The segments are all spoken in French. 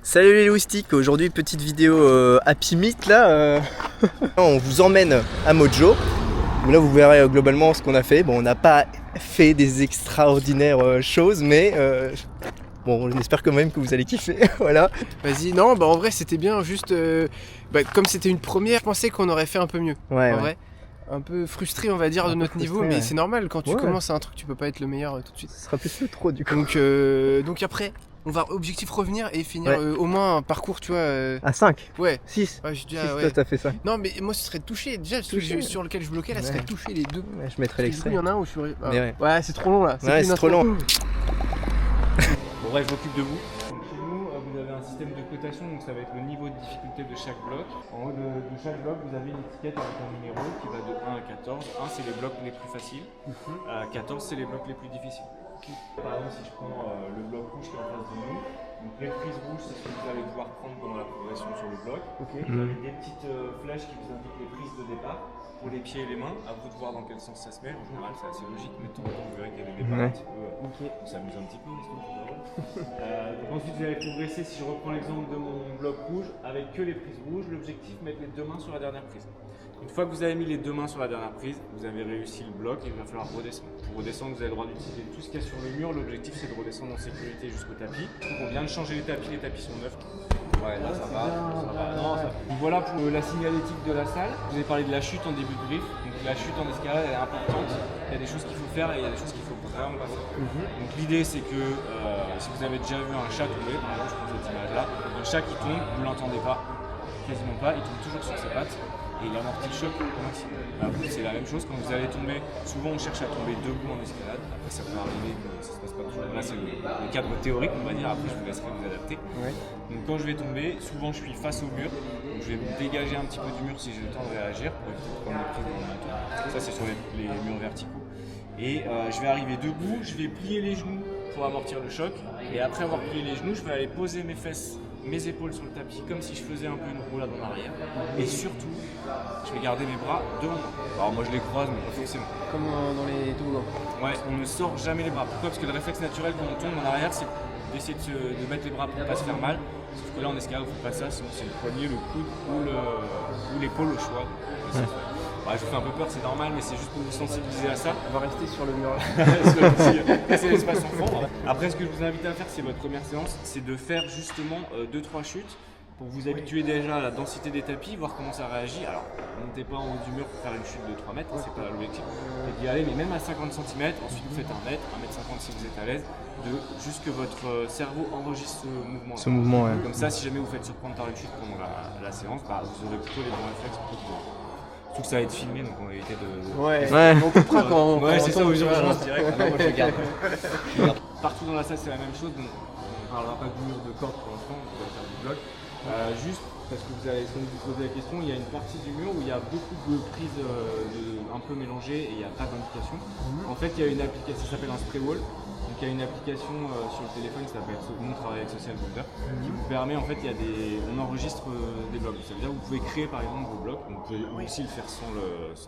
Salut les loustiques, aujourd'hui petite vidéo Happy Meet là. On vous emmène à Mojo. Là vous verrez globalement ce qu'on a fait. Bon, on n'a pas fait des extraordinaires choses, mais bon, on espère quand même que vous allez kiffer. Voilà. Vas-y, non, bah en vrai c'était bien, juste comme c'était une première, je pensais qu'on aurait fait un peu mieux. Ouais, en ouais. vrai, un peu frustré on va dire de notre niveau, frustré, mais ouais. c'est normal quand tu Ouais. commences à un truc, tu peux pas être le meilleur tout de suite. Ce sera plus le trop du coup. Donc après, on va objectif revenir et finir Ouais. au moins un parcours, tu vois. À 5, Ouais. 6. Ouais, je dis, 6, ah, ouais. toi t'as fait ça. Non, mais moi ce serait de toucher. Déjà, le truc Toucher. sur lequel je bloquais là, ce serait de toucher les deux. Ouais, je mettrai Il l'extrait. y en a un où je suis. Ah. Mais Ouais, c'est trop long là. Ouais, c'est trop long. Bon bref, je m'occupe de vous. Donc chez nous, vous avez un système de cotation, donc ça va être le niveau de difficulté de chaque bloc. En haut de chaque bloc, vous avez une étiquette avec un numéro qui va de 1 à 14. 1 c'est les blocs les plus faciles, 14 c'est les blocs les plus difficiles. Par exemple, si je prends le bloc rouge qui est en face de nous, donc les prises rouges c'est ce que vous allez devoir prendre pendant la progression sur le bloc. Vous avez des petites flèches qui vous indiquent les prises de départ. Pour les pieds et les mains, à vous de voir dans quel sens ça se met. En général, c'est assez logique, mais de temps en temps, vous verrez qu'il y a des départs un petit peu. On s'amuse un petit peu, donc ensuite, vous allez progresser. Si je reprends l'exemple de mon bloc rouge, avec que les prises rouges, l'objectif, mettre les deux mains sur la dernière prise. Une fois que vous avez mis les deux mains sur la dernière prise, vous avez réussi le bloc et il va falloir redescendre. Pour redescendre, vous avez le droit d'utiliser tout ce qu'il y a sur le mur. L'objectif, c'est de redescendre en sécurité jusqu'au tapis. On vient de changer les tapis sont neufs. Ouais, là ça va. Non, ça va. Donc voilà pour la signalétique de la salle. Je vous ai parlé de la chute en début de brief. Donc la chute en escalade elle est importante. Il y a des choses qu'il faut faire et il y a des choses qu'il faut vraiment pas faire. Donc l'idée c'est que si vous avez déjà vu un chat tomber, par exemple je prends cette image là, un chat qui tombe, vous l'entendez pas, quasiment pas, il tombe toujours sur ses pattes. Et il amortit le choc au maximum. Vous, c'est la même chose, quand vous allez tomber, souvent on cherche à tomber debout en escalade, après ça peut arriver, mais ça se passe pas toujours. Là c'est le cadre théorique, on va dire, après je vous laisserai vous adapter. Ouais. Donc quand je vais tomber, souvent je suis face au mur, donc je vais me dégager un petit peu du mur si j'ai le temps de réagir pour éviter de prendre les prises dans le menton. Ça c'est sur les murs verticaux. Et je vais arriver debout, je vais plier les genoux pour amortir le choc, et après avoir plié les genoux, je vais aller poser mes fesses, mes épaules sur le tapis comme si je faisais un peu une roulade en arrière, et surtout je vais garder mes bras devant moi. Alors moi je les croise mais pas forcément. Comme dans les toboggans. Ouais, on ne sort jamais les bras. Pourquoi? Parce que le réflexe naturel quand on tombe en arrière c'est d'essayer de mettre les bras pour ne pas se faire mal. Sauf que là en escalade on ne fait pas ça, sinon c'est le poignet, le coude ou l'épaule au choix. Ouais, je vous fais un peu peur, c'est normal, mais c'est juste pour vous sensibiliser à ça. On va rester sur le mur là. C'est l'espace enfant. Après, ce que je vous invite à faire, c'est votre première séance, c'est de faire justement 2-3 chutes pour vous habituer déjà à la densité des tapis, voir comment ça réagit. Alors, montez pas en haut du mur pour faire une chute de 3 mètres, c'est pas l'objectif. Et d'y aller, mais même à 50 cm, ensuite vous faites 1 mètre, 1m50 si vous êtes à l'aise, juste que votre cerveau enregistre ce mouvement. Ouais. Comme ça, si jamais vous faites surprendre par une chute pendant la séance, vous aurez plutôt les bons réflexes plutôt que Surtout que ça va être filmé, donc on va éviter de... Ouais. On coupera quand ouais, c'est ça, tombe, je voilà. lance direct. Ah, moi je le garde. Partout dans la salle, c'est la même chose, donc on ne parlera pas du mur de corde pour l'instant, on va faire du bloc. Juste parce que vous allez sans doute vous poser la question, il y a une partie du mur où il y a beaucoup de prises un peu mélangées et il n'y a pas d'indication. En fait, il y a une application, ça s'appelle un spray wall. Donc il y a une application sur le téléphone qui s'appelle Mon Travail avec Social Builder qui vous permet, en fait, on enregistre des blocs. Ça veut dire que vous pouvez créer par exemple vos blocs, vous pouvez aussi le faire sans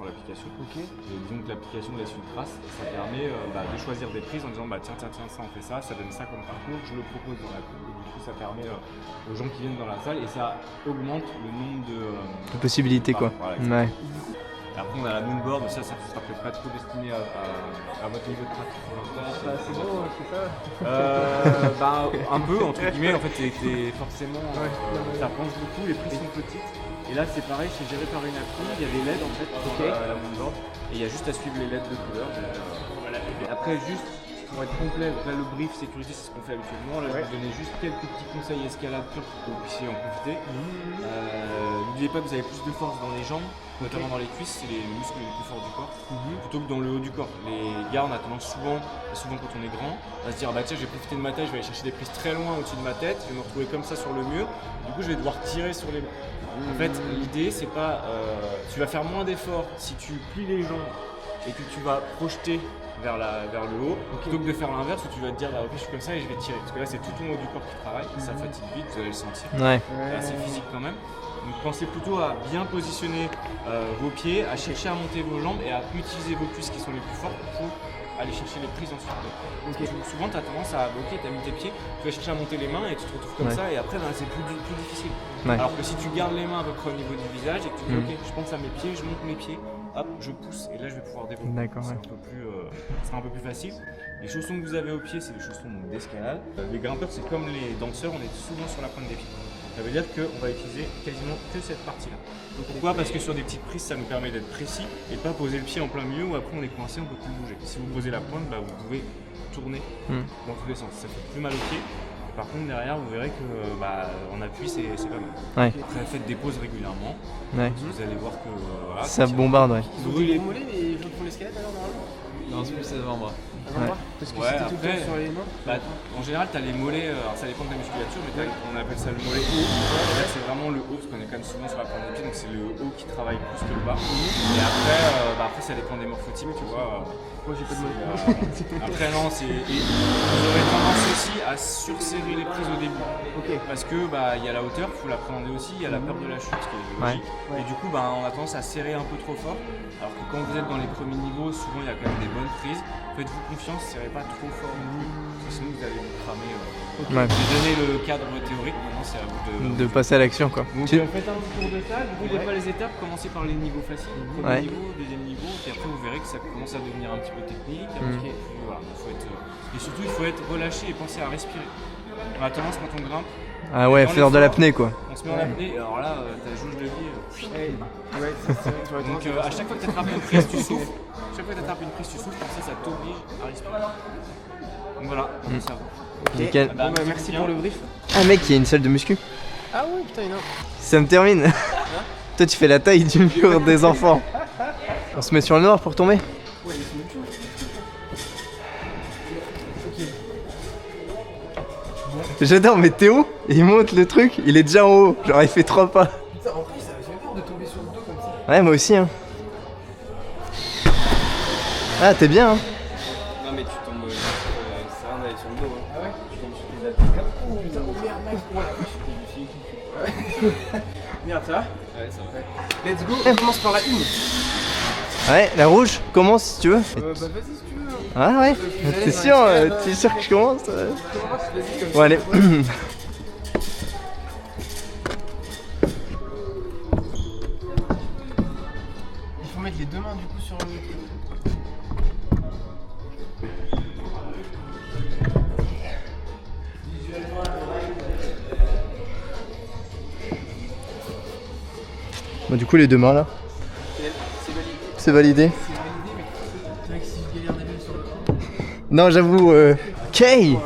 l'application. Et disons que l'application laisse une trace, ça permet de choisir des prises en disant tiens ça on fait ça donne ça comme parcours, je le propose dans la cour et du coup ça permet aux gens qui viennent dans la salle et ça augmente le nombre de possibilités quoi. Voilà, ouais. Et après on a la moonboard, mais ça sera peut-être pas trop destiné à votre niveau de pratique pour l'instant. C'est bon, c'est ça Un peu entre guillemets, en fait forcément ça penche beaucoup, les prises sont petites. Et là c'est pareil, c'est géré par une appli, il y a des LED en fait dans la moonboard et il y a juste à suivre les LED de couleur. Après juste pour être complet, là le brief sécurité c'est ce qu'on fait habituellement, là je vais vous donner juste quelques petits conseils escalade pour que vous puissiez en profiter. N'oubliez pas que vous avez plus de force dans les jambes, notamment dans les cuisses, c'est les muscles les plus forts du corps, plutôt que dans le haut du corps. Les gars on a tendance souvent quand on est grand, à se dire tiens je vais profiter de ma tête, je vais aller chercher des prises très loin au-dessus de ma tête, je vais me retrouver comme ça sur le mur, du coup je vais devoir tirer sur les mains. En fait l'idée c'est pas, tu vas faire moins d'efforts si tu plies les jambes et que tu vas projeter vers le haut, plutôt que de faire l'inverse où tu vas te dire ok je suis comme ça et je vais tirer, parce que là c'est tout ton haut du corps qui travaille, ça fatigue vite, vous allez le sentir, c'est assez physique quand même. Donc pensez plutôt à bien positionner vos pieds, à chercher à monter vos jambes et à utiliser vos cuisses qui sont les plus fortes pour aller chercher les prises ensuite. Souvent tu as tendance à bloquer, tu as mis tes pieds, tu vas chercher à monter les mains et tu te retrouves comme ça et après c'est plus difficile. Alors que si tu gardes les mains à peu près au niveau du visage et que tu dis ok, je pense à mes pieds, je monte mes pieds, hop, je pousse et là je vais pouvoir développer. D'accord, c'est ce sera un peu plus facile. Les chaussons que vous avez au pied, c'est des chaussons d'escalade. Les grimpeurs, c'est comme les danseurs, on est souvent sur la pointe des pieds. Ça veut dire qu'on va utiliser quasiment que cette partie-là. Pourquoi? Parce que sur des petites prises, ça nous permet d'être précis et de ne pas poser le pied en plein milieu où après on est coincé, on ne peut plus bouger. Si vous posez la pointe, vous pouvez tourner dans tous les sens. Ça fait plus mal au pied. Par contre, derrière, vous verrez que en appui, c'est pas mal. Après, faites des pauses régulièrement. Vous allez voir que voilà, ça bombarde. Ils ont des mollets, mais ils font l'escalade alors normalement? Non, c'est plus avant-bras. Parce que c'était tout le temps sur les mains. En général, tu as les mollets, alors ça dépend de ta musculature, mais on appelle ça le mollet haut. Et là, c'est vraiment le haut, parce qu'on est quand même souvent sur la pointe des pieds, donc c'est le haut qui travaille plus que le bas. Et après, ça dépend des morphotypes, tu vois. Moi, j'ai pas de mollet. Après, non, vous aurez tendance aussi à surserrer les prises au début. Parce que y a la hauteur, il faut l'appréhender aussi, il y a la peur de la chute qui est logique. Et du coup, on a tendance à serrer un peu trop fort. Alors que quand vous êtes dans les premiers niveaux, souvent il y a quand même des bonnes prises. Faites-vous confiance, serrez pas trop fort non plus, parce que sinon vous allez vous cramer. J'ai donné le cadre théorique, maintenant c'est à vous de passer à l'action quoi. Donc faites un petit tour de table, roulez pas les étapes, commencez par les niveaux faciles, premier niveau, deuxième niveau, puis après vous verrez que ça commence à devenir un petit peu technique. Voilà, et surtout il faut être relâché et penser à respirer. On a tendance quand on grimpe. Ah ouais, faire de l'apnée quoi. On se met en apnée, et alors là, ta jauge de vie. Donc à chaque fois que tu attrapes une prise, tu souffles. Chaque fois que tu attrapes une prise, tu souffles, comme ça t'oblige à respirer. Donc voilà, pour le cerveau. Nickel. Merci pour le brief. Ah mec, il y a une salle de muscu. Ah ouais, putain, énorme. Ça me termine. Toi tu fais la taille du mur des enfants. On se met sur le noir pour tomber. Ouais, il faut le J'adore, mais Théo, il monte le truc, il est déjà en haut. Genre il fait 3 pas. Putain, en vrai, ça fait peur de tomber sur le dos comme ça. Ouais, moi aussi hein. Ah, t'es bien hein. Non, mais tu tombes. Ça rien d'aller sur le dos. Ah ouais? Tu tombes sur tes abdos. Oh putain, oh merde, mec. Oh la vache. Merde, ça va? Ouais, ça va. Let's go, on commence par la une. Ouais, la rouge, commence si tu veux. Vas-y si tu veux. Ah ouais, t'es sûr que je commence Vas-y, comme Bon allez. Il faut mettre les deux mains du coup sur le truc. Bon, du coup les deux mains là. C'est validé. C'est validé. C'est vrai que si je galère des sur le coup. Non j'avoue, Kay.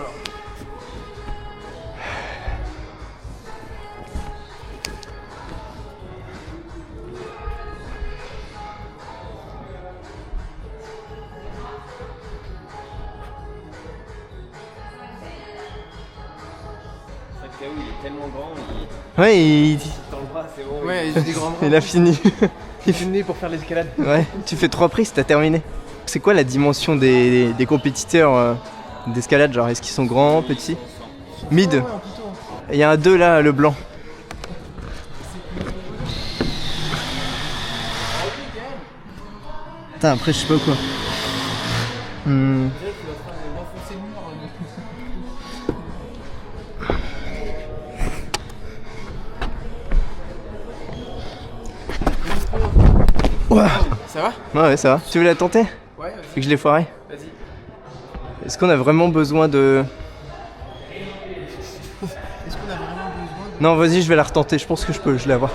Théo, il est tellement grand, Ouais, il dans le bras, c'est bon. Ouais, j'ai des grands bras. il a fini. Il est venu pour faire l'escalade. Ouais, tu fais 3 prises, t'as terminé. C'est quoi la dimension des compétiteurs d'escalade? Genre, est-ce qu'ils sont grands, petits? Mid. Ouais, plutôt. Il y a un 2 là, le blanc. Putain, après, je sais pas quoi. Ouah. Ça va? Ouais, ça va. Tu veux la tenter? Ouais, Vu que je l'ai foiré. vas-y. Est-ce qu'on a vraiment besoin de... Est-ce qu'on a vraiment besoin de... Non, vas-y, je vais la retenter. Je pense que je l'ai avoir.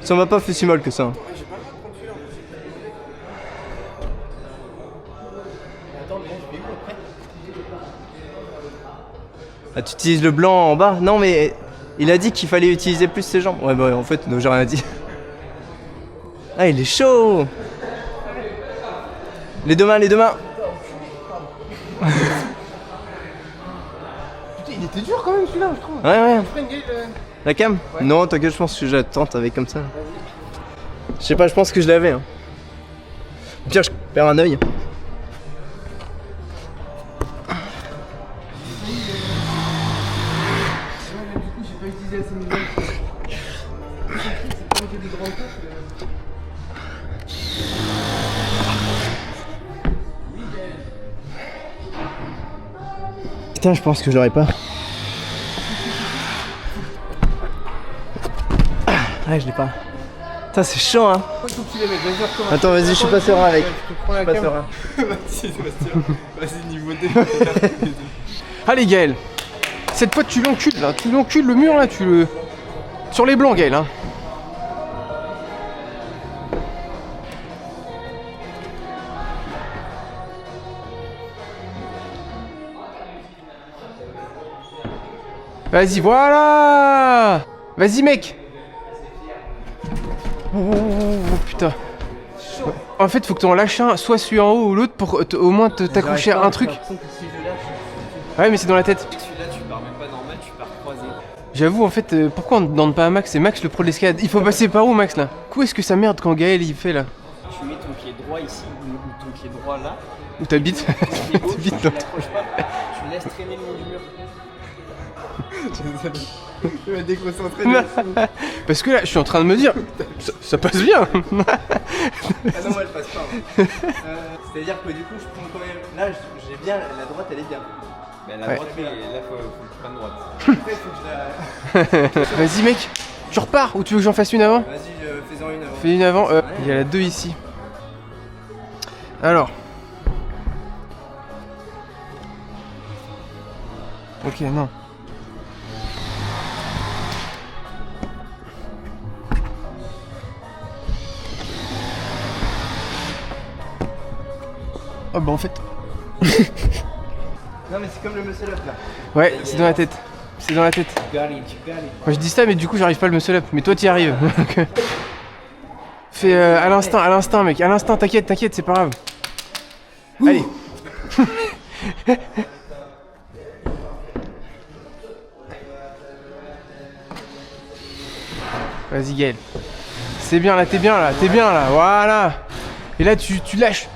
Ça m'a pas fait si mal que ça. Hein. Ouais, j'ai pas le droit de conduire. Attends, mais là, je vais où après? Ah, tu utilises le blanc en bas? Non, mais il a dit qu'il fallait utiliser plus ses jambes. Ouais, bah en fait, non, j'ai rien dit. Ah, il est chaud! Les deux mains, les deux mains! Putain, il était dur quand même celui-là, je trouve. Ouais, ouais. Fais une gueule, La cam? Ouais. Non, t'inquiète, je pense que je la tente avec comme ça. Je sais pas, je pense que je l'avais. Hein. Au pire, je perds un œil. du coup, j'ai pas utilisé assez mes mains. C'est pas que des grands coups. Putain, je pense que je l'aurais pas. Ah, je l'ai pas. Putain, c'est chaud, hein. Attends, vas-y, je suis pas serein avec. Je suis pas serein. Vas-y, niveau 2. Allez Gaël, cette fois tu l'encules là, tu l'encules le mur là, tu le... Sur les blancs Gaël hein. Vas-y, voilà. Vas-y mec. Oh putain. En fait faut que t'en lâches un, soit celui en haut ou l'autre pour au moins t'accrocher à un truc. Ouais mais c'est dans la tête. Celui-là, tu pars même pas normal, tu pars croisé. J'avoue en fait pourquoi on ne demande pas à Max? C'est Max le pro de l'escalade. Il faut passer par où Max là? Où est-ce que ça merde quand Gaël il fait là? Tu mets ton pied droit ici ou ton pied droit là. Où t'habites? Ton pied gauche, T'habites tu dans- l'accroches pas. Tu laisses traîner le long du mur. Je vais déconcentrer. Parce que là je suis en train de me dire ça passe bien. Ah non, moi elle passe pas. C'est-à-dire que du coup, je prends quand même. Là, j'ai bien. La droite, elle est bien. Mais la Ouais. droite, là, faut que tu prennes droite. Après, faut que je la. Vas-y mec, tu repars ou tu veux que j'en fasse une avant? Vas-y, faisons une avant. Fais une avant, il y a la 2 ici. Alors. Ok, non. Oh bah en fait. Non, mais c'est comme le muscle up là. Ouais, c'est dans la tête. C'est dans la tête. Tu peux aller. Moi je dis ça mais du coup j'arrive pas à le muscle up. Mais toi t'y arrives. Fais à l'instinct mec, à l'instinct, t'inquiète, c'est pas grave. Allez. Vas-y Gaël. C'est bien là, t'es bien là, voilà. Et là tu lâches.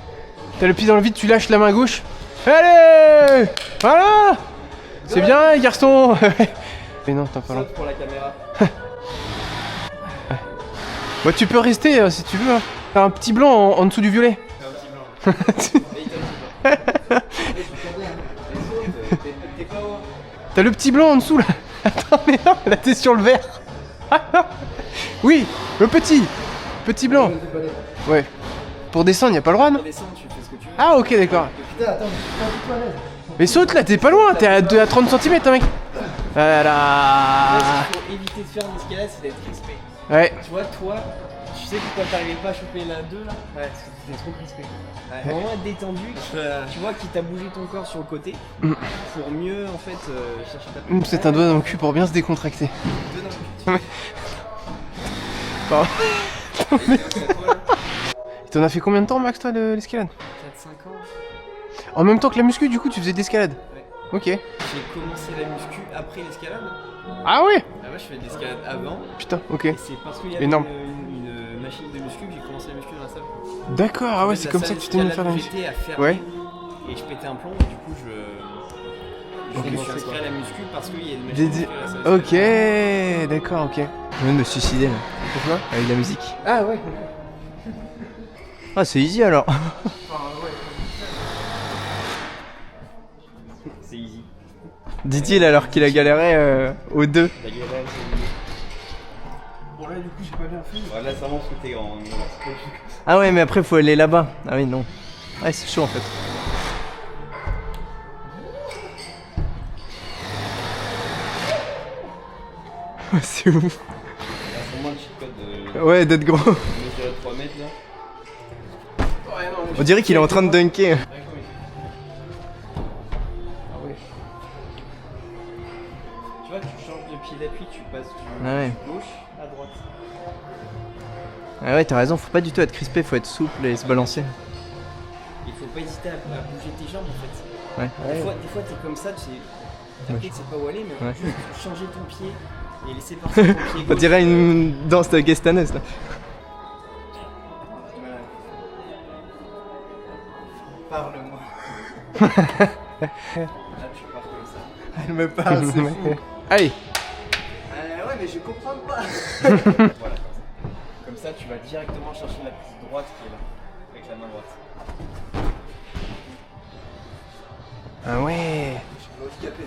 T'as le pied dans le vide, tu lâches la main gauche. Allez. Voilà. C'est bien les garçons. Mais non, t'as pas là. Saute pour la caméra. Bah tu peux rester si tu veux. Hein. T'as un petit blanc en dessous du violet. Et il t'a T'es pas haut. T'as le petit blanc en dessous là. Attends mais non, là t'es sur le vert. Oui, le petit blanc. Ouais. Pour descendre, y a pas le droit non? Descends, tu fais ce que tu veux. Ah ok d'accord. Putain, attends, je suis pas du tout à l'aise. Mais saute là, t'es pas loin, t'es à 30 cm hein, mec. Voilà. Il faut éviter de faire une escalade, c'est d'être crispé. Ouais. Tu vois, toi, tu sais que quand t'arrivais pas à choper la 2 là, ouais, c'était trop crispé. Ouais. Vraiment être détendu, tu vois qu'il t'a bougé ton corps sur le côté pour mieux en fait chercher ta place. C'est un doigt dans le cul pour bien se décontracter. Pardon. T'en as fait combien de temps Max toi l'escalade? 4-5 ans. En même temps que la muscu du coup tu faisais de l'escalade? Ouais. Ok. J'ai commencé la muscu après l'escalade. Ah ouais. Ah ouais, je fais de l'escalade avant. Putain, ok. Et c'est parce qu'il y avait Énorme. une machine de muscu que j'ai commencé la muscu dans la salle. D'accord, ah En ouais, fait, c'est la comme salle ça que tu t'es mis à faire la muscu. d'escalade où j'étais a fermé. Ouais. Et je pétais un plomb et du coup je me suis inscrit à la muscu parce qu'il y a une machine de muscu à la salle d'escalade. Ok, d'accord, ok. Je viens de me suicider là. Pourquoi? Avec la musique. Ah ouais. Ah, c'est easy alors. C'est easy. Dit-il alors qu'il a galéré aux deux. La galère, c'est easy. Bon là du coup j'ai pas bien fait. Ouais, là ça montre que t'es grand. Ah ouais, mais après faut aller là-bas. Ah oui, non. Ouais, c'est chaud en fait. C'est ouf. Là, pour moi, le cheat code de Ouais, d'être gros. mesurer 3 mètres là. On dirait qu'il est en train de dunker. Tu vois, tu changes de pied d'appui, tu passes du Ah ouais. gauche à droite. Ah ouais, t'as raison, faut pas du tout être crispé, faut être souple et se balancer. Il faut pas hésiter à bouger tes jambes en fait. Ouais. Des fois t'es comme ça, tu sais. T'inquiète, c'est pas où aller, mais Ouais. juste changer ton pied et laisser partir ton pied On gauche. dirait une danse de gastanaise là. Voilà. Parle-moi. Là, tu pars comme ça. Elle me parle, c'est fou. Allez. Ouais, mais je comprends pas. Voilà. Comme ça, tu vas directement chercher la piste droite qui est là, avec la main droite. Ah ouais. handicapé.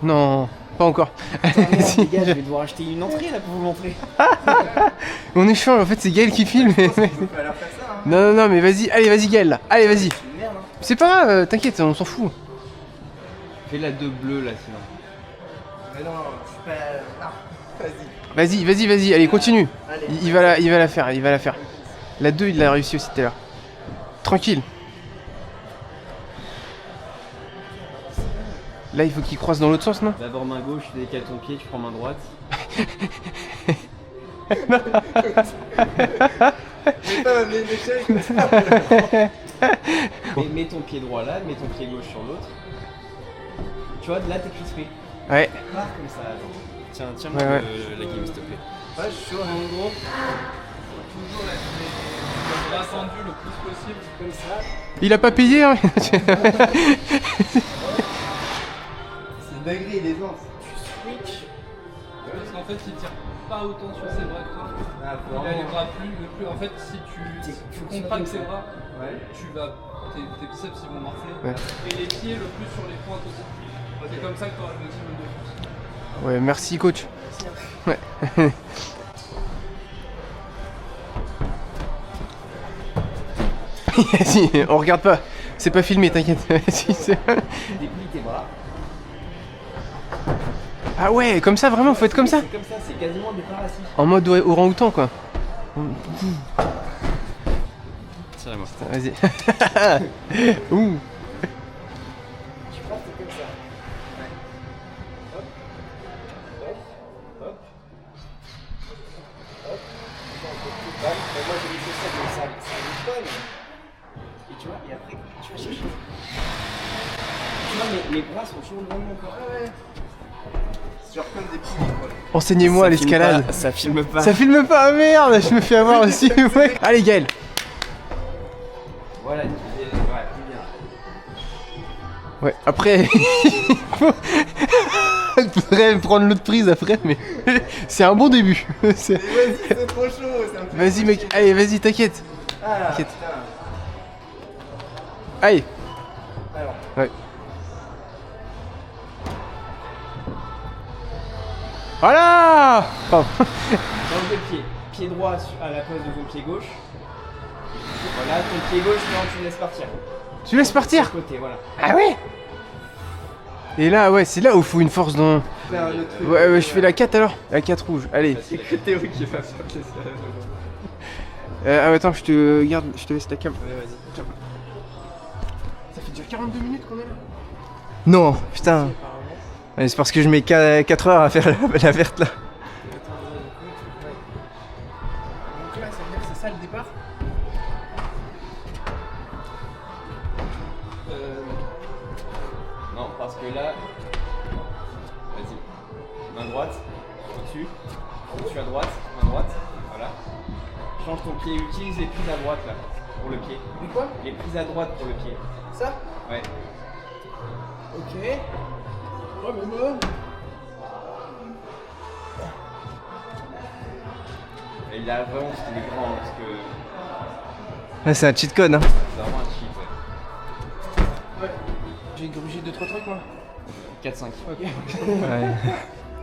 Non, pas encore. Les gars, je vais devoir acheter une entrée là pour vous montrer. On échange, en fait c'est Gaël qui filme. On peut alors faire ça, hein. Non, mais vas-y, allez, vas-y Gaël là. Allez, vas-y. C'est une merde, hein. C'est pas grave, t'inquiète, on s'en fout. Fais la 2 bleue là sinon. Mais non, c'est pas. Ah, vas-y. Vas-y, allez, continue. Allez. Il va la faire. La 2, il l'a réussi aussi tout à l'heure. Tranquille. Là, il faut qu'il croise dans l'autre sens, non? D'abord main gauche, tu décales ton pied, tu prends main droite. Je vais pas m'amener une échelle comme ça. Mets ton pied droit là, mets ton pied gauche sur l'autre. Tu vois, là t'es crispé. Ouais. Pars comme ça. Attends. Tiens Ouais. la game s'il te plaît. Ouais, je suis chaud, hein, gros. Toujours la rascendu le plus possible. Comme ça. Il a pas payé, hein. C'est dinguerie, les ans. Switch. Parce qu'en fait, il tire pas autant sur ses bras que toi. Ah, Il a les bras plus. En fait, si tu contractes ses bras, Ouais. tes biceps ils vont morfler. Ouais. Et les pieds le plus sur les pointes aussi. C'est comme ça que tu auras le maximum de force. Ouais, merci coach. Ouais. Si, on regarde pas. C'est pas filmé, t'inquiète. Si, Déplie tes bras. ah ouais, comme ça, vraiment, faut être comme ça. C'est comme ça, c'est quasiment des parasits. En mode orang-outan, quoi. Tiens-moi. Vas-y. Ouh. Tu pars, c'est comme ça. Ouais. Hop. Hop. Hop. Hop. Moi j'ai laissé ça comme ça déconne. Et tu vois, et après, tu vas chercher. Tu vois, mes bras sont toujours loin de mon corps. C'est genre comme des petits livres. Enseignez-moi l'escalade. Ça filme pas. Ça filme pas, ah merde, je me fais avoir aussi. Ouais. Allez, Gaël. Voilà, plus bien. Ouais, après, il faudrait prendre l'autre prise après, mais c'est un bon début. C'est- Mais vas-y, c'est trop chaud. c'est un peu- Vas-y, mec, allez, vas-y, t'inquiète. Ah, T'inquiète. putain. Allez. Alors. Ouais. Voilà. Pardon. Change de pied. Pied droit à la place de ton pied gauche. Voilà, ton pied gauche, non, tu laisses partir. Tu laisses partir. Côté, voilà. Ah ouais. Et là, ouais, c'est là où il faut une force dans... Fais un autre truc. Ouais, je fais la 4 alors. La 4 rouge, allez. C'est que Théo qui va faire que ça. Attends, je te garde, je te laisse la cam. Ouais, vas-y. Ça fait déjà 42 minutes qu'on est là. Non, putain. Ouais, c'est parce que je mets 4 heures à faire la verte là. Donc là, ça veut dire que c'est ça le départ. Non, parce que là. Vas-y. Main droite, au-dessus. Au-dessus à droite, main droite. Voilà. Change ton pied, utilise les prises à droite là. Pour le pied. Mais quoi? Les prises à droite pour le pied. Ça? Ouais. Ok. Ouais, mais bon. Et il a vraiment parce qu'il est grand, hein, parce que Ouais, c'est un cheat code, hein. c'est vraiment un cheat, ouais. Ouais. J'ai grugé 2-3 trucs moi. 4-5. Ok. Ouais,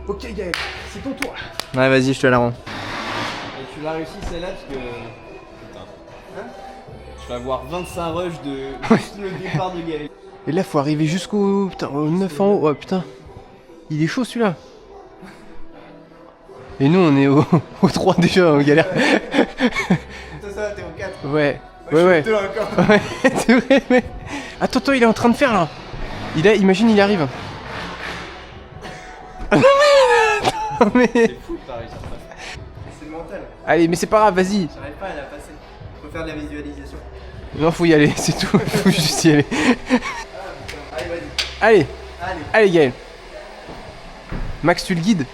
Ok Gaël, c'est ton tour. ouais vas-y, je te la rends. Et tu l'as réussi celle-là parce que. Putain. Je vais avoir 25 rushs de juste le départ de Gaël. Et là faut arriver jusqu'au putain, au 9 en haut. Ouais putain. Il est chaud celui-là. Et nous on est au 3 déjà, on galère. Toi ça, t'es au 4. Ouais. Ouais. encore. Ouais, c'est vrai, mais. Attends, il est en train de faire là. Imagine, il arrive. Non, mais. C'est fou de pas réussir ça. C'est mental. Allez, mais c'est pas grave, vas-y. J'arrive pas à la passer. Faut faire de la visualisation. Non, faut y aller, c'est tout. Faut juste y aller. Allez, vas-y. Allez, Allez. Gaël. Max, tu le guides?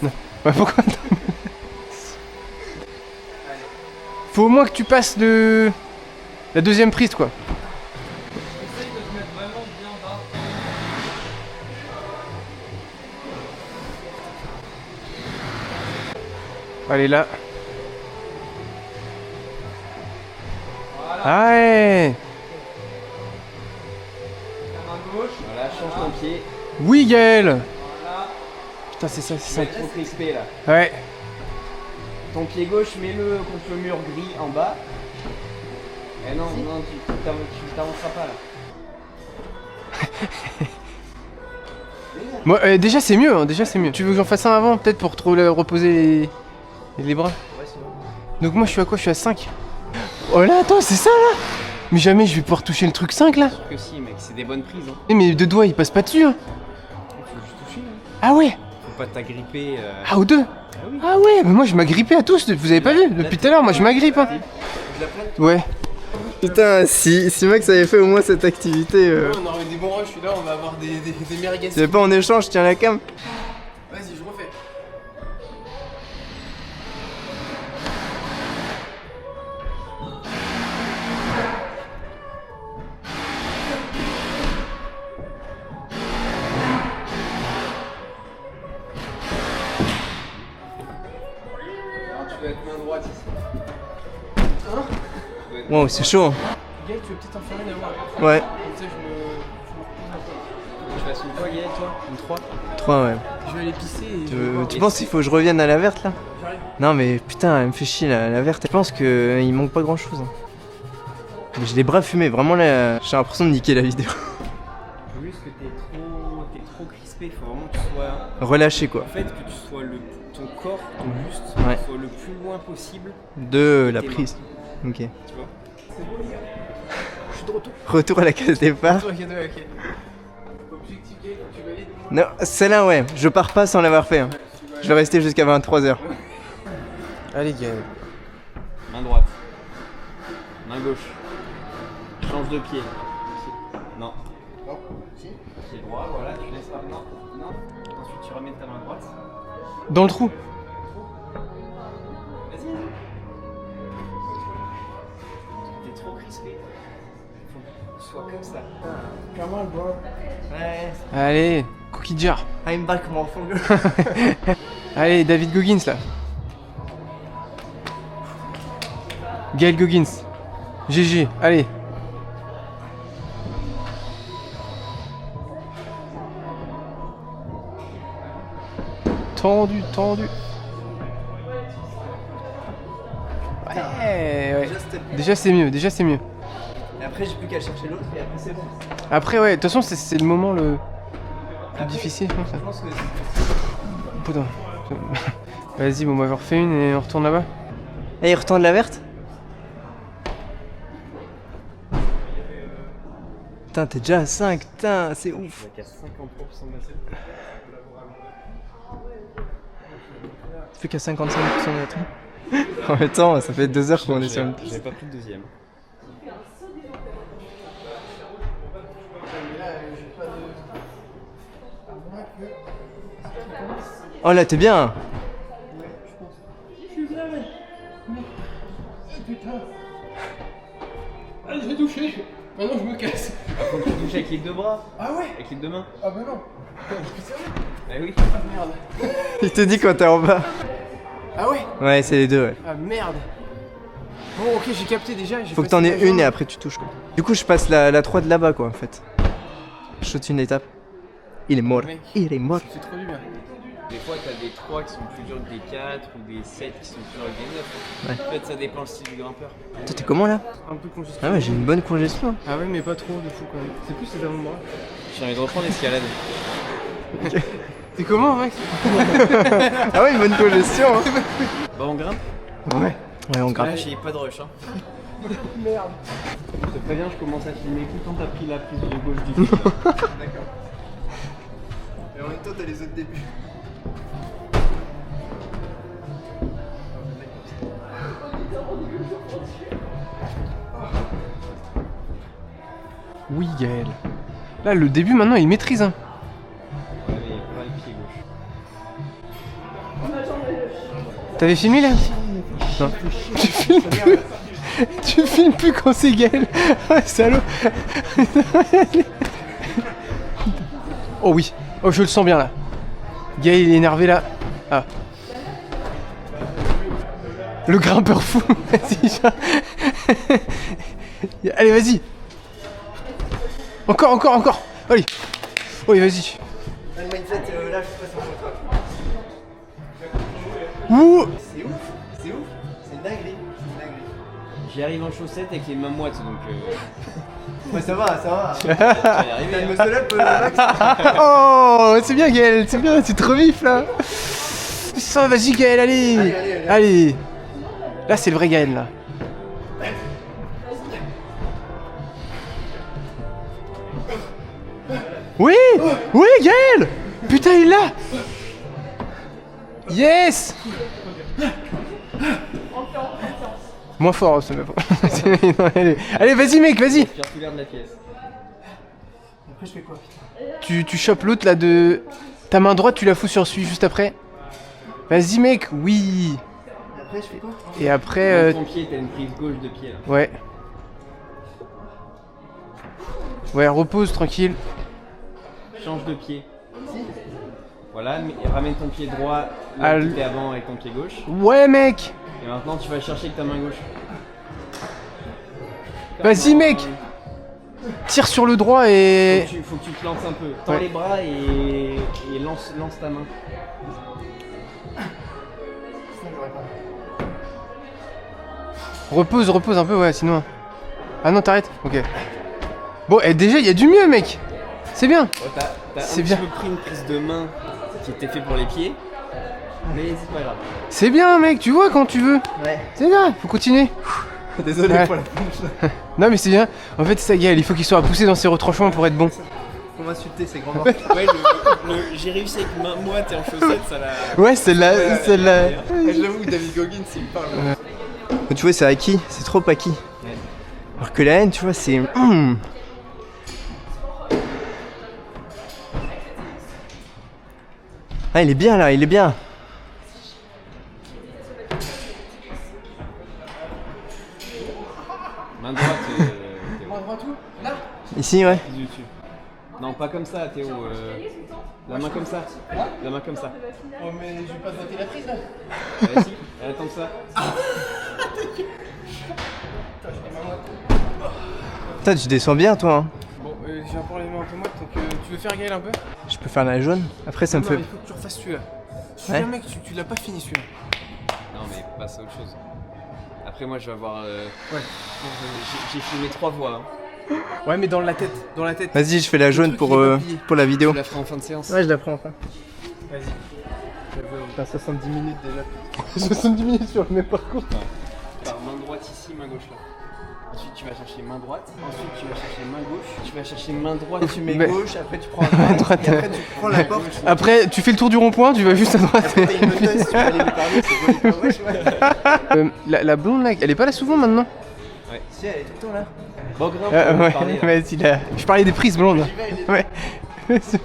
Non. Ouais, pourquoi? Faut au moins que tu passes la deuxième prise, quoi. Essaye de te mettre vraiment bien bas. Allez, là. Ouais. La main gauche. Voilà, change ton pied. Oui, Gaël. Voilà. Putain, c'est ça, Tu c'est vas ça. être trop crispé là. Ouais. Ton pied gauche, mets-le contre le mur gris en bas. Eh non, non, tu t'avanceras pas là. Bon, déjà c'est mieux, hein, déjà c'est mieux. Tu veux que j'en fasse un avant, peut-être pour trop reposer les bras? Ouais, c'est bon. Donc moi je suis à quoi? Je suis à 5. Oh là, attends, c'est ça là? Mais jamais je vais pouvoir toucher le truc 5 là. Que si, mec, c'est des bonnes prises. Hein. Eh, mais deux doigts ils passent pas dessus. Hein. Faut juste toucher. Hein. Ah ouais? Faut pas t'agripper. Ah, aux deux? Ah oui. Ah ouais, mais moi je m'agrippais à tous, vous avez pas vu? Depuis tout à l'heure, moi je m'agrippe. Hein. Ouais. Putain, si Max avait fait au moins cette activité. On aurait des bons rushs, là on va avoir des merguez. Tu veux pas en échange, tiens la cam. Vas-y, je refais. Alors, tu vas être main droite ici. Wow, c'est chaud. Gaël, tu veux peut-être en faire une à moi? Ouais. Comme ça, je me repose un peu. Tu fasses une fois, Gaël, toi? Une 3. 3, ouais. Je vais aller pisser et je vais voir. Tu penses qu'il faut que je revienne à la verte là? J'arrive. Non mais putain, elle me fait chier la verte. Je pense qu'il manque pas grand chose. Mais j'ai les bras fumés, vraiment là, j'ai l'impression de niquer la vidéo. Juste que t'es trop crispé, il faut vraiment que tu sois. Relâché quoi. En fait, que tu sois ton corps, ton buste, Ouais. soit le plus loin possible. De la tes prise. Ok. Tu vois? Je suis de retour. Retour à la case départ. Ok. Objectif Gaël, tu valides? Non, celle-là ouais, je pars pas sans l'avoir fait. Hein. Je vais rester jusqu'à 23h. Allez Gaël. Main droite. Main gauche. Change de pied. Non. Pied droit, voilà, tu laisses pas. Non. Ensuite, tu ramènes ta main droite. Dans le trou. Vas-y. T'es trop crispé. Faut que tu sois comme ça. Come on bro. Ouais. Allez, cookie jar. I'm back motherfucker. Allez, David Goggins là. Gaël Goggins. GG, allez. Tendu. Ouais. Déjà c'est mieux. Et après j'ai plus qu'à chercher l'autre et après c'est bon. Après ouais, de toute façon c'est le moment le plus difficile, je pense. Je pense que Putain. Vas-y, bon, on va en refaire une et on retourne là-bas. Et il retourne la verte? Putain, t'es déjà à 5, putain, c'est ouf. Il y a 50% d'assiette. Plus qu'à 55% de la truc. En même temps, ça fait 2 heures qu'on est sur une piste. J'avais pas pris le deuxième. Oh là, t'es bien. Allez, je vais toucher. Maintenant, je me casse. Faut que tu touches avec les deux bras. Ah ouais? Avec les deux mains. Ah bah non. Ah oui. Merde. Il te dit quand t'es en bas. Ah ouais? Ouais, c'est les deux, ouais. Ah merde. Bon, ok, j'ai capté déjà. Faut que t'en aies une et après tu touches quoi. Du coup, je passe la 3 de là-bas quoi en fait. Je saute une étape. Il est mort. Mec. Il est mort. C'est trop du bien. Des fois, t'as des 3 qui sont plus durs que des 4 ou des 7 qui sont plus durs que des 9. Ouais. En fait, ça dépend le style du grimpeur. Toi, t'es comment là? Un peu congestionné. Ah ouais, j'ai une bonne congestion. Hein. Ah ouais, mais pas trop de fou quand même. C'est plus les avant-bras. J'ai envie de reprendre l'escalade. T'es comment, Max? Ah ouais, une bonne congestion. Hein. Bah, on grimpe. Ouais. Ouais, on Là, grimpe. j'ai pas de rush. Hein. Merde. Je te préviens, je commence à filmer tout le temps t'as pris la prise de gauche du fil. D'accord. Et en même temps, t'as les autres débuts. Oui, Gaël. Là, le début, maintenant, il maîtrise. Hein. Ouais, mais pas le pied gauche. T'avais filmé là? Non. Tu filmes plus. Tu filmes plus quand c'est Gaël. Ah, salaud. Oh oui. Oh, je le sens bien là. Gaël, il est énervé là. Ah. Le grimpeur fou. Vas-y, allez, vas-y. Encore. Allez. Oui, vas-y. Le mindset, là, je suis pas sur toi. Ouh. C'est ouf, c'est ouf. C'est une dinguerie. J'y arrive en chaussettes avec les mains moites donc. Ouais, ça va, ça va. Je vais y T'as arriver. le muscle up, Max? Oh, c'est bien Gaël, c'est bien, c'est trop vif là. Ça, vas-y Gaël, allez. Allez. Là, c'est le vrai Gaël là. Oui, oui Gaël. Putain, il l'a. Yes. Moins fort, ça m'a pas. Allez, vas-y mec, vas-y. Respire tout l'air de la pièce. Après, je fais quoi? Tu chopes l'autre là de... Ta main droite, tu la fous sur celui juste après. Vas-y mec, oui. Et après, je fais quoi? Et après... Ton pied, t'as une prise gauche de pied là. Ouais. Ouais, repose, tranquille. Change de pied. Voilà, et ramène ton pied droit Ah, là où t'étais avant avec ton pied gauche. Ouais mec. Et maintenant tu vas chercher avec ta main gauche. Vas-y mec. Tire sur le droit et... Faut que tu te lances un peu. Tends Ouais. les bras et lance ta main. Repose un peu, ouais, sinon... Ah non, t'arrêtes. Ok. Bon, et déjà, il y a du mieux mec. C'est bien. Oh, t'as C'est un bien. petit peu pris une prise de main qui était fait pour les pieds. Mais c'est pas grave. C'est bien mec, tu vois quand tu veux. Ouais. C'est bien, faut continuer. Désolé Ouais. pour la planche. Non mais c'est bien. En fait, c'est ça Gaël, il faut qu'il soit poussé dans ses retranchements pour être bon. Faut m'insulter, c'est grand. Ouais, j'ai réussi avec main moite et en chaussettes, ça l'a. Ouais, celle-là, celle-là. J'avoue que David Goggins, il me parle. Tu vois, c'est acquis, c'est trop acquis. Alors que la haine, tu vois, c'est. Ah, il est bien là, il est bien. Main droite, Théo. Ici, ouais. Prise du dessus. Non, pas comme ça, Théo. La main comme ça. La main comme ça. Oh, mais je vais pas voter la prise là. Vas-y, elle attend ça. Putain, tu descends bien, toi. Hein. Bon, j'ai encore les mains un peu moites, donc tu veux faire Gaël un peu? Je peux faire la jaune. Après, ça me fait. il faut que tu refasses celui-là. Ouais. Mec, tu l'as pas fini celui-là. Non, mais passe à autre chose. Après, moi, je vais avoir. Ouais. J'ai filmé 3 voix. Hein. Ouais, mais dans la tête, Vas-y, je fais la jaune truc, pour, il est pas plié. pour la vidéo. Je la ferai en fin de séance. Ouais, je la prends enfin. Vas-y. Faire 70 minutes déjà. 70 minutes sur le même parcours. Par main droite ici, main gauche là. Ensuite, tu vas chercher main droite. Ensuite, tu vas chercher main gauche. Tu vas chercher main droite. Tu mets Mais- gauche, après tu prends la Droite. et après tu prends la porte. Après, tu fais le tour du rond-point, tu vas juste à droite. T'as une noteuse, tu peux aller lui parler, c'est quoi les ouais. La blonde là, elle est pas là souvent maintenant? Si, elle est tout le temps là. Bon, grave, on va parler. Là. Vas-y là. Je parlais des prises blondes. Ouais. Ouais, c'est ça.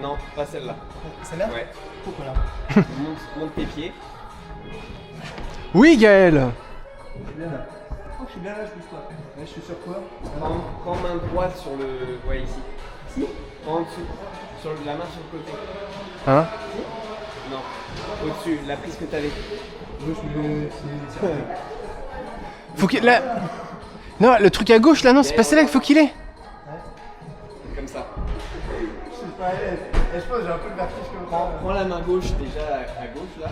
Non, pas celle-là. Celle-là? Ouais. Pourquoi là? Monte tes pieds. Oui Gaël. Je suis bien là. Oh, je suis bien là, je bouge pas. Là, je suis sur quoi? Prends main droite sur le. Ouais, ici. Si. Prends en dessous. Sur la main sur le côté. Hein? Non. Au-dessus, la prise que t'avais. Faut qu'il... Là... Non, le truc à gauche là, non, c'est pas celle-là qu'il faut qu'il ait. Comme ça. Je suis pas à l'aise. Et je pense que j'ai un peu le vertige comme ça. Prends la main gauche déjà à gauche là.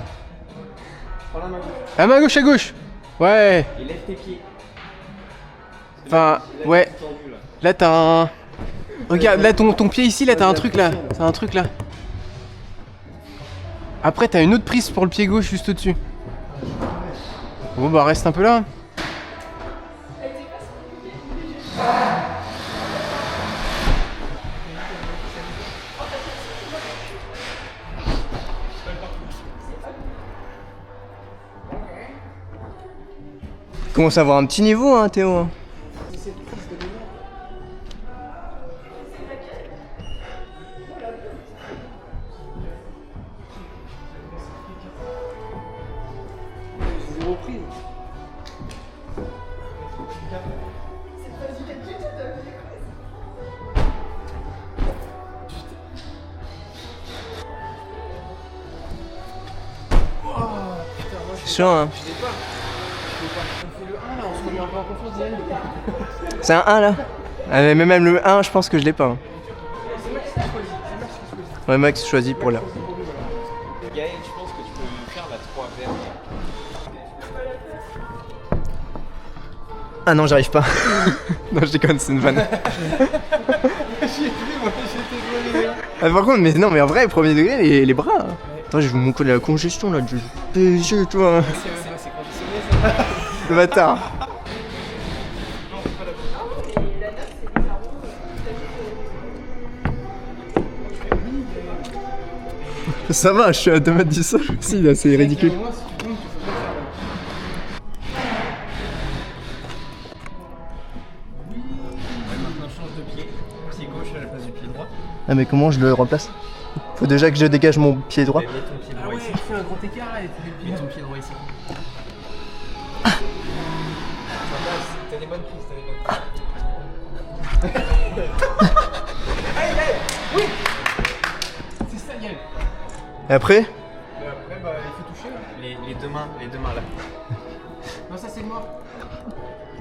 Prends la main gauche. La main gauche à gauche. Ouais. Et lève tes pieds. Enfin, Là, ouais. t'es tendu, là. Là t'as un... Regarde, là ton pied ici, là t'as un truc là. T'as un truc là. Après t'as une autre prise pour le pied gauche juste au-dessus. Bon bah reste un peu là. Commence à avoir un petit niveau, hein, Théo. C'est chaud, hein. On fait le 1 là, on se remet un peu en confiance, Diane. C'est un 1 là. Ah, mais même le 1, je pense que je l'ai pas. Hein. Ouais, Max choisit pour là. Gaël, je pense que tu peux faire la 3 verte. Ah non, j'arrive pas. Non, je déconne, c'est une vanne. Ah, par contre, mais non, mais en vrai, premier degré, les bras. Hein. Attends, je vais vous montrer la congestion là. PSG, toi. C'est conditionné ça. Le bâtard. Ça va, je suis à 2 mètres du sol aussi, là, c'est ridicule. Maintenant change de pied. Pied gauche à la place du pied droit. Ah, mais comment je le remplace? Faut déjà que je dégage mon pied droit. Mets ton pied droit ici. fais un grand écart là et Mets ton pied droit ici. T'as des bonnes prises, Oui. C'est ça, Gaël. Et après? Et après, bah, il faut toucher. Là. Les deux mains là. Non, ça c'est mort.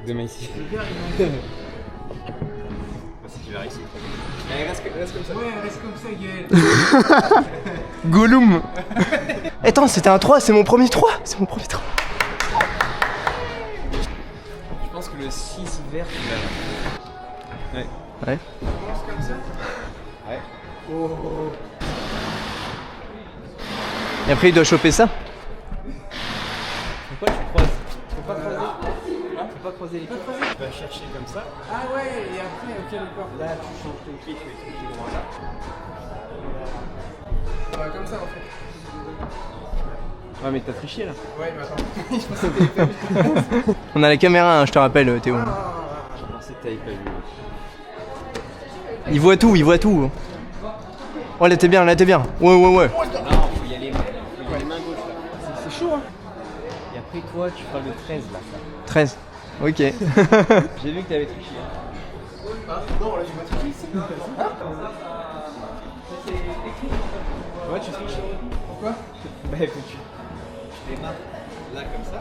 Deux mains ici. Le gars, il est Si tu vas ici. Allez, reste comme ça. Ouais, reste comme ça, Gaël. Gollum. Attends, c'était un 3, c'est mon premier 3. C'est mon premier 3. Je pense que le 6 vert, tu vas. Ouais. Ouais. Commence comme ça. Ouais. Oh. Et après, il doit choper ça. Pourquoi tu croises? Faut pas croiser. Faut pas croiser les pieds. Tu vas chercher comme ça. Ah ouais, et après, ok, d'accord. Là, tu changes ton pied, tu mets ton pied droit là. Ouais, comme ça en fait. Ouais, mais t'as triché là. Ouais, mais attends. Je pensais que t'avais pas vu. On a la caméra, hein, je te rappelle, Théo. Je pensais que t'avais pas vu. Il voit tout, il voit tout. Oh, là, t'es bien, là, t'es bien. Ouais, ouais, ouais. Non, faut y aller. Faut y aller main gauche là. C'est chaud, hein. Et après, toi, tu feras le 13 là. 13. Ok. J'ai vu que t'avais triché. Ah, non, là, j'ai pas triché ici. Ouais, tu triches. Pourquoi? Bah, faut que tu démarres là comme ça,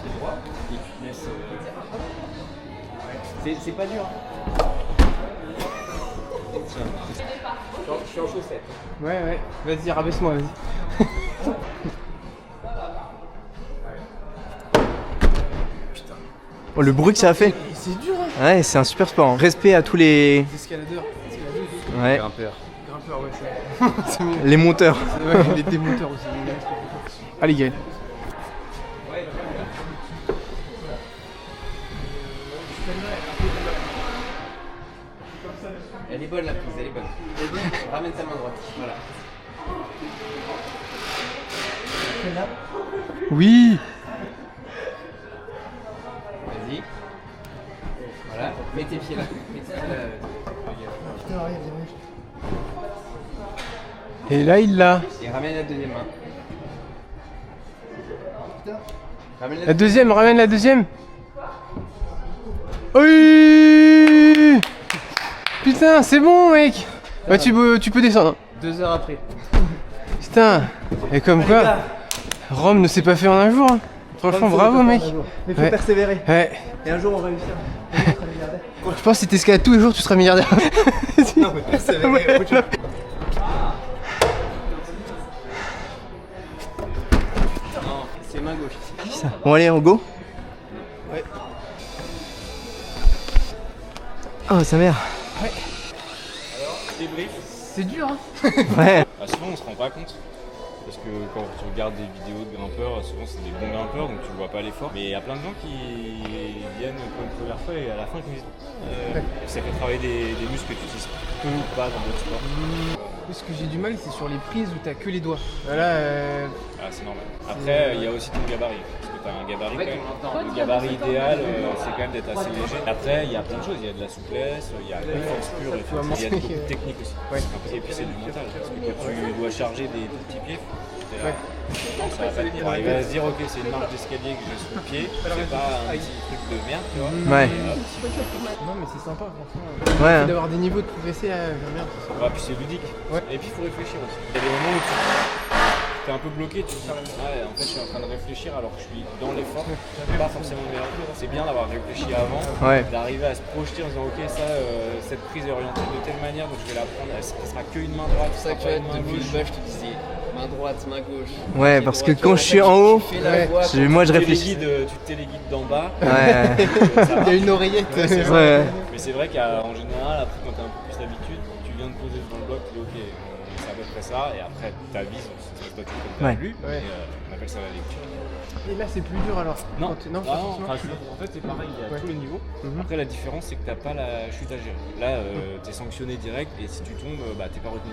pied droit, et tu laisses. C'est pas dur. Je suis en chaussettes. Ouais, ouais. Vas-y, rabaisse-moi, vas-y. Oh, le bruit que ça a fait. C'est dur, hein. Ouais, c'est un super sport. Hein. Respect à tous les. Escaladeurs. Ouais. Grimpeur. Grimpeurs, ouais, c'est mieux. Les monteurs. Ouais, les démonteurs aussi. Allez, Gaël. Elle est bonne la prise, elle est bonne. Ramène ta main droite. Voilà. Oui. Vas-y. Voilà. Mets tes pieds là. Mets tes pieds là. Et là, il l'a. Et ramène la deuxième main. Ramène La deuxième, ramène la deuxième. Oui. Putain, c'est bon, mec. Bah, tu peux descendre. 2 heures après. Putain. Et comme quoi, Rome ne s'est pas fait en un jour. Hein. Franchement, bravo, mec. Mais faut Ouais. persévérer. Ouais. Et un jour, on réussira. Je pense que si t'escalades tous les jours, tu seras milliardaire. Non, mais persévérer. Non, c'est main gauche ici. Bon, allez, on go. Ouais. Oh, sa mère. Débrief. C'est dur, hein. Ouais. Souvent on se rend pas compte. Parce que quand tu regardes des vidéos de grimpeurs, souvent c'est des bons grimpeurs donc tu vois pas l'effort. Mais il y a plein de gens qui viennent pour une première fois et à la fin ils disent ça fait travailler des muscles que tu utilises peu ou pas dans d'autres sports. Ce que j'ai du mal, c'est sur les prises où t'as que les doigts. Voilà. Ah, c'est normal. Après, il y a aussi ton gabarit. Parce que tu as un gabarit quand même. Le gabarit idéal, c'est quand même d'être assez léger. Après, il y a plein de choses. Il y a de la souplesse, il y a la force pure, il y a beaucoup de technique aussi. Et puis c'est du mental. Parce que quand tu dois charger des petits pieds, t'es là. Ça va pas tenir. Arriver à se dire, ok, c'est une marche d'escalier que j'ai sous le pied, c'est pas un petit truc de merde, tu vois. Ouais. Et hop, Non, mais c'est sympa, franchement. Ouais. Hein. D'avoir des niveaux de progresser, merde. puis c'est ludique. Ouais. Et puis il faut réfléchir aussi. Il y a des moments où tu t'es un peu bloqué, tu te dis ouais, en fait je suis en train de réfléchir alors que je suis dans l'effort, pas forcément le meilleur. C'est bien d'avoir réfléchi avant, d'arriver à se projeter en disant ok ça, cette prise est orientée de telle manière donc je vais la prendre, ça sera qu'une main droite, C'est ça que tu vois, depuis le bas je te disais main droite, main gauche. Ouais, parce que quand je suis en haut, moi je réfléchis. Tu téléguides d'en bas. Ouais. Il y a une oreillette. Ouais. Mais c'est vrai qu'en général, après quand t'as un peu plus d'habitude, tu viens de poser devant le bloc, tu dis ok, c'est à peu près ça, et après ta vise, c'est toi qui comme t'as lu, mais on appelle ça la lecture. Et là c'est plus dur alors. Non, non, en fait c'est pareil, il y a tous les niveaux. Après la différence c'est que t'as pas la chute à gérer. Là t'es sanctionné direct et si tu tombes, bah t'es pas retenu.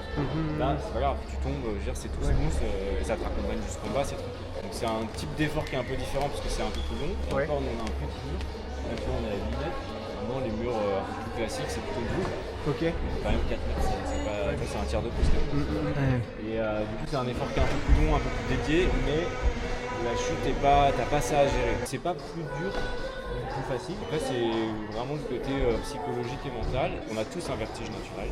Là c'est pas grave, tu tombes, je veux dire c'est tout smooth et ça te raccompagne jusqu'en bas, c'est tranquille. Donc c'est un type d'effort qui est un peu différent parce que c'est un peu plus long. Et encore on a un petit mur, là tu vois on est à 8 mètres. Maintenant les murs un peu plus classiques c'est plutôt bleu. Ok. Quand même 4 mètres, c'est un tiers de pouce. Et du coup c'est un effort qui est un peu plus long, un peu plus dédié, mais la chute t'as pas ça à gérer. C'est pas plus dur, plus facile. Après c'est vraiment le côté psychologique et mental. On a tous un vertige naturel.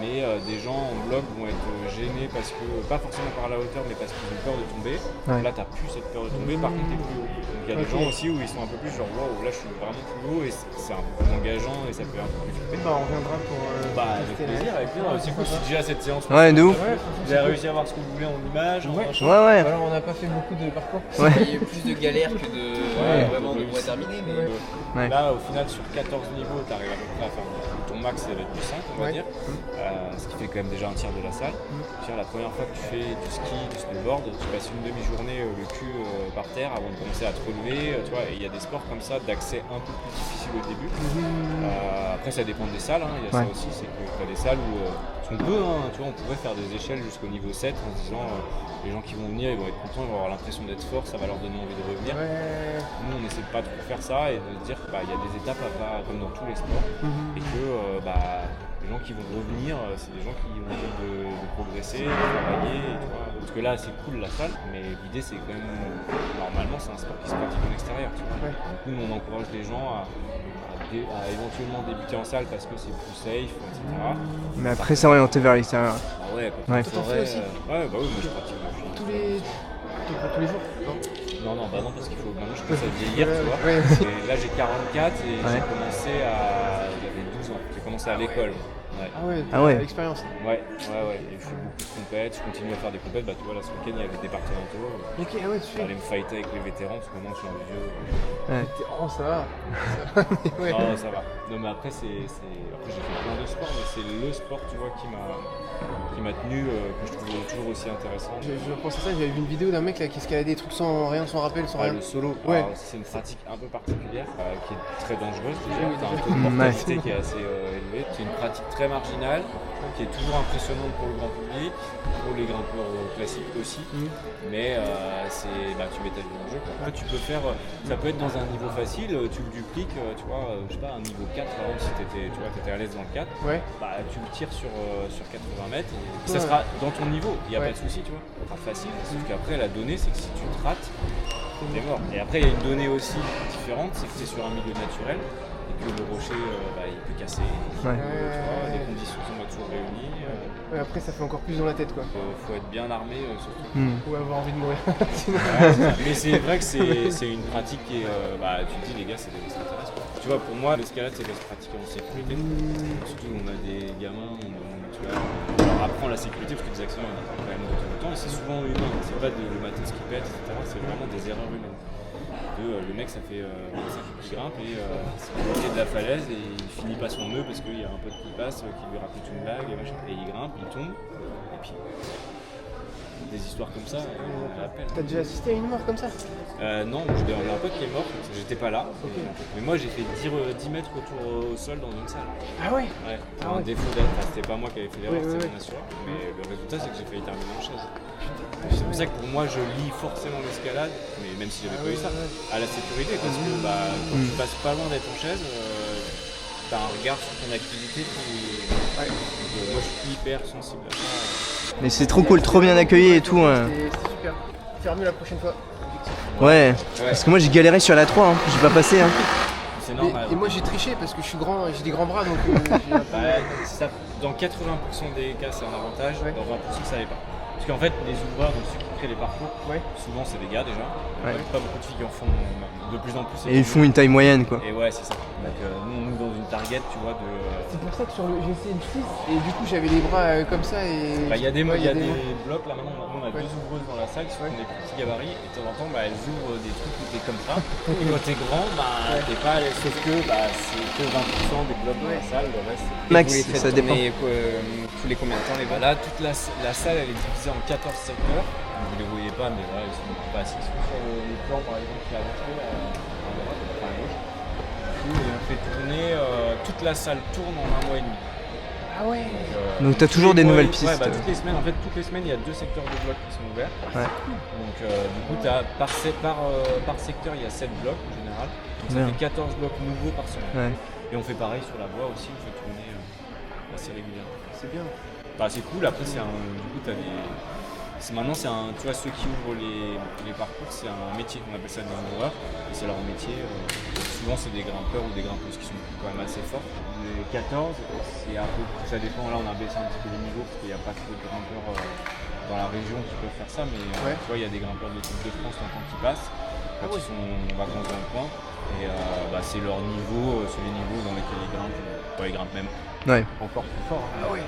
Mais des gens en bloc vont être gênés parce que, pas forcément par la hauteur, mais parce qu'ils ont peur de tomber. Là t'as plus cette peur de tomber, par contre t'es plus haut. Donc il y a des gens aussi où ils sont un peu plus genre wow, là je suis vraiment plus haut et c'est un peu plus engageant et ça peut un peu plus flipper. Bah on reviendra pour. Avec plaisir, avec plaisir. C'est cool si déjà cette séance. Ouais, de ouf. Vous avez réussi à voir ce que vous voulez en image. Ouais. Alors on n'a pas fait beaucoup de parcours. Il y a eu plus de galères que de vraiment de voies terminées. Mais... Là au final sur 14 niveaux t'arrives à peu près à faire ton max c'est du 5 on va dire. Ce qui fait quand même déjà un tiers de la salle. La première fois que tu fais du ski, du snowboard, tu passes une demi-journée le cul par terre avant de commencer à te relever. Tu vois, et il y a des sports comme ça d'accès un peu plus difficile au début. Après ça dépend des salles, il y a ça aussi, c'est que tu as des salles où on peut, tu vois, on pourrait faire des échelles jusqu'au niveau 7 en se disant les gens qui vont venir ils vont être contents, ils vont avoir l'impression d'être forts, ça va leur donner envie de revenir. Nous on essaie de pas trop faire ça et de se dire qu'il y a des étapes à pas comme dans tous les sports et que les gens qui vont revenir, c'est des gens qui ont envie de progresser, de travailler, tu vois. Parce que là c'est cool la salle, mais l'idée c'est quand même, normalement c'est un sport qui se pratique en extérieur, tu vois. Donc nous on encourage les gens à éventuellement débuter en salle parce que c'est plus safe, etc. Mais après s'orienter vers l'extérieur. Ah ouais, quand Toi t'en fais aussi ouais, bah oui, moi je pratique tous les jours. Non, parce qu'il faut maintenant je commence à vieillir, tu vois. Et là j'ai 44 et j'ai commencé j'avais 12 ans, j'ai commencé à l'école. Ah ouais, l'expérience. Ouais, et je fais beaucoup de compètes, je continue à faire des compètes, tu vois là ce week-end il y avait des départementaux. Ok, tu fais. Aller me fighter avec les vétérans, parce que maintenant je suis un vieux. Oh ça va. Non, ça va. Non mais après après j'ai fait plein de sports, mais c'est le sport tu vois qui m'a tenu, que je trouve toujours aussi intéressant. Je pense à ça, j'avais vu une vidéo d'un mec là qui escaladait des trucs sans rien, sans rappel, sans rien. Le solo, c'est une pratique un peu particulière, qui est très dangereuse déjà, t'as un taux de mortalité qui est assez élevé. C'est une pratique très marginale, qui est toujours impressionnante pour le grand public, pour les grimpeurs classiques aussi, mais tu mets ta vie en jeu. Après tu peux faire, ça peut être dans un niveau facile, tu le dupliques, tu vois, je sais pas, un niveau 4 par exemple si t'étais à l'aise dans le 4, tu le tires sur 80 mètres, et ça sera dans ton niveau, il n'y a pas de souci, tu vois, ça sera facile, sauf qu'après la donnée c'est que si tu te rates, t'es mort. Et après il y a une donnée aussi différente, c'est que tu es sur un milieu naturel, et que le rocher il peut casser, tu vois, les conditions sont pas toujours réunies. Après ça fait encore plus dans la tête quoi. Faut être bien armé surtout. Ou avoir envie de mourir. Mais c'est vrai que c'est une pratique qui est, tu te dis les gars ça t'intéresse quoi. Tu vois pour moi l'escalade c'est de se pratiquer en sécurité. Surtout on a des gamins, tu vois, on leur apprend la sécurité parce que des accidents il y en a quand même de temps en temps et c'est souvent humain, c'est pas le matos qui pète etc. C'est vraiment des erreurs humaines. Le mec ça fait 25 ans qu'il grimpe et c'est au pied de la falaise et il finit pas son nœud parce qu'il y a un pote qui passe qui lui raconte une blague et machin et il grimpe, il tombe et puis des histoires comme ça on l'appelle. T'as déjà assisté à une mort comme ça? Non, j'ai un pote qui est mort, j'étais pas là, mais moi j'ai fait 10 mètres retour au sol dans une salle. Ah ouais? Un défaut d'être, c'était pas moi qui avais fait l'erreur, c'était mon assureur, mais le résultat c'est que j'ai failli terminer en chaise. C'est pour ça que pour moi je lie forcément l'escalade, mais même si j'avais pas eu ça, à la sécurité parce que quand tu passes pas loin d'être en chaise, t'as un regard sur ton activité qui. Donc, moi je suis hyper sensible à ça. Mais c'est trop cool, trop bien accueilli et tout. C'est super. Faire mieux la prochaine fois. Ouais, parce que moi j'ai galéré sur la 3, j'ai pas passé. C'est normal. Et moi j'ai triché parce que je suis grand, j'ai des grands bras donc. Dans 80% des cas c'est un avantage, dans 20% ça l'est pas. Parce qu'en fait, les ouvreurs, donc ceux qui créent les parcours, souvent c'est des gars déjà. Ouais. Pas beaucoup de filles qui en font de plus en plus. Et ils font une taille moyenne quoi. Et ouais, c'est ça. Donc nous, on est dans une target, tu vois, de. C'est pour ça que sur le j'ai essayé le 6 et du coup j'avais les bras comme ça et. Bah, il y a des Ouais, blocs là maintenant. Nous, on a 2 ouvreuses dans la salle qui sont des petits gabarits et de temps en temps, bah, elles ouvrent des trucs où t'es comme ça. Et quand t'es grand, bah, t'es pas. Sauf que bah, c'est que 20% des blocs dans la salle, le reste. Max, Vous les faites ça dépend. tourner, tous les combien de temps les balles? Là, toute la salle, elle est divisée en 14 secteurs. Vous les voyez pas, mais voilà, ils sont pas assis. Ils sont sur les plans, par exemple, qui est à l'entrée, à droite, enfin à gauche. Et on fait tourner, toute la salle tourne en 1 mois et demi. Ah ouais. Donc t'as toujours des nouvelles pistes. Ouais, bah, toutes les semaines, en fait, toutes les semaines, il y a 2 secteurs de blocs qui sont ouverts. Ouais. Donc, du coup, par secteur, il y a 7 blocs en général. Donc, ça Bien. fait 14 blocs nouveaux par semaine. Ouais. Et on fait pareil sur la voie aussi, on fait tourner assez régulièrement. C'est bien. Bah, c'est cool, après, du coup, t'as des. Maintenant, tu vois, ceux qui ouvrent les parcours, c'est un métier, on appelle ça des ouvreurs, et c'est leur métier. Souvent, c'est des grimpeurs ou des grimpeuses qui sont quand même assez forts. Les 14, c'est un peu, ça dépend, là on a baissé un petit peu les niveaux parce qu'il n'y a pas trop de grimpeurs dans la région qui peuvent faire ça, mais tu vois, il y a des grimpeurs de l'équipe de France longtemps qui passent, quand ils sont en vacances dans le coin, et bah, c'est leur niveau, c'est les niveaux dans lesquels ils grimpent, ils grimpent même Ouais. encore plus fort. Hein. Ah ouais.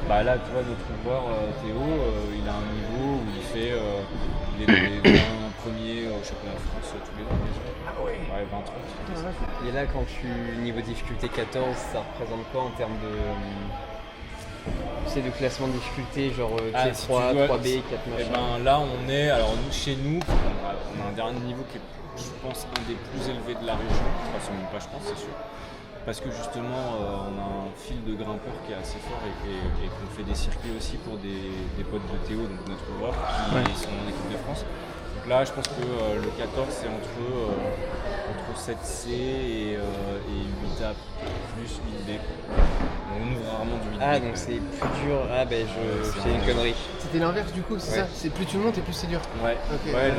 Bah là, tu vois, notre ouvreur Théo, il a un niveau où il fait il est dans les 20 premiers au championnat de France tous les ans déjà. Ah ouais. Ouais, 20-30. Et là, quand niveau difficulté 14, ça représente quoi en termes de. Tu sais, de classement de difficulté, genre si tu 3, dois- 3B, 4 Et machin. ben là, on est, alors chez nous, on a un dernier niveau qui est, je pense, un des plus élevés de la région. Enfin, c'est même pas, je pense, c'est sûr. Parce que justement, on a un fil de grimpeurs qui est assez fort et qu'on fait des circuits aussi pour des potes de Théo, donc notre ouvreur, qui sont en équipe de France. Donc là, je pense que le 14, c'est entre 7C et 8A plus 8B. On ouvre rarement du 8B. Ah, donc c'est plus dur. Ah, ben c'est une connerie. C'était l'inverse du coup, c'est ça. C'est plus tu montes et plus c'est dur. Ouais, Ok. ouais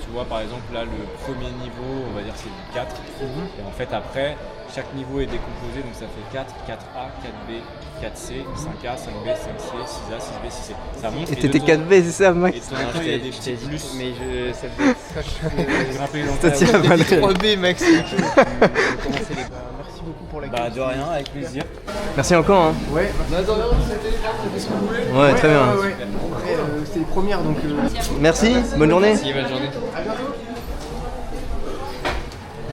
tu vois par exemple là le premier niveau, on va dire c'est du 4. Et en fait après, chaque niveau est décomposé, donc ça fait 4, 4A, 4B, 4C, 5A, 5B, 5C, 6A, 6B, 6C. Ça monte. Et t'étais 4B, c'est ça, Et Max? de temps en temps, il y a des petits dit, plus. mais ça fait. Grimper dans Ça tient pas le- 3B Max. Commencer les. Merci beaucoup pour la Bah de rien, avec plaisir. Merci encore. Hein. Ouais, c'était ce que vous voulez. Ouais, très bien. Après, c'était les premières donc. Merci, bonne journée. Bonne journée. À bientôt.